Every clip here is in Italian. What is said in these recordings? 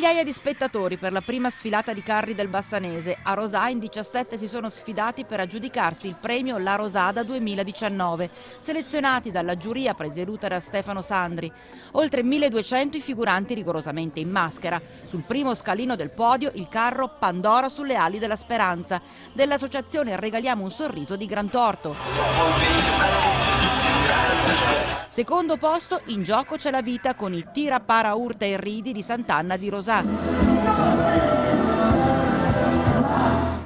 Migliaia di spettatori per la prima sfilata di carri del Bassanese. A Rosà in 17 si sono sfidati per aggiudicarsi il premio La Rosada 2019, selezionati dalla giuria presieduta da Stefano Sandri. Oltre 1200 i figuranti rigorosamente in maschera. Sul primo scalino del podio il carro Pandora sulle ali della speranza, dell'associazione Regaliamo un sorriso di Gran Torto. Secondo posto, In gioco c'è la vita, con i Tira para urta e ridi di Sant'Anna di Rosà.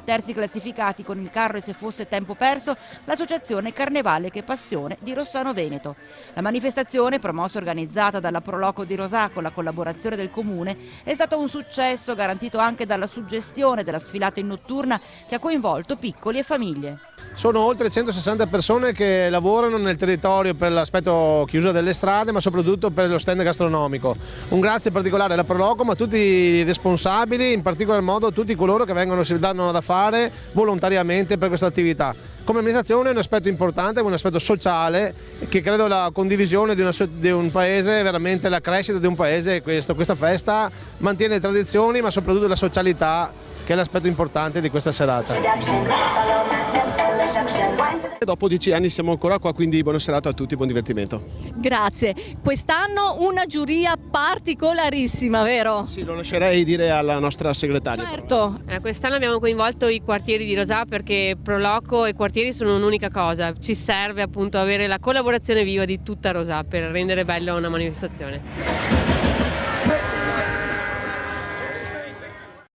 Terzi classificati con il carro E se fosse tempo perso, l'associazione Carnevale che passione di Rossano Veneto. La manifestazione, promossa e organizzata dalla Proloco di Rosà con la collaborazione del comune, è stato un successo garantito anche dalla suggestione della sfilata in notturna che ha coinvolto piccoli e famiglie. Sono oltre 160 persone che lavorano nel territorio per l'aspetto chiusa delle strade, ma soprattutto per lo stand gastronomico. Un grazie particolare alla Proloco, ma a tutti i responsabili, in particolar modo a tutti coloro che si danno da fare volontariamente per questa attività. Come amministrazione è un aspetto importante, un aspetto sociale, che credo la condivisione di un paese, veramente la crescita di un paese, questa festa mantiene le tradizioni, ma soprattutto la socialità, che è l'aspetto importante di questa serata. Dopo 10 anni siamo ancora qua, quindi buona serata a tutti, buon divertimento. Grazie. Quest'anno una giuria particolarissima, vero? Sì, lo lascerei dire alla nostra segretaria. Certo. Quest'anno abbiamo coinvolto i quartieri di Rosà perché Proloco e quartieri sono un'unica cosa. Ci serve appunto avere la collaborazione viva di tutta Rosà per rendere bella una manifestazione.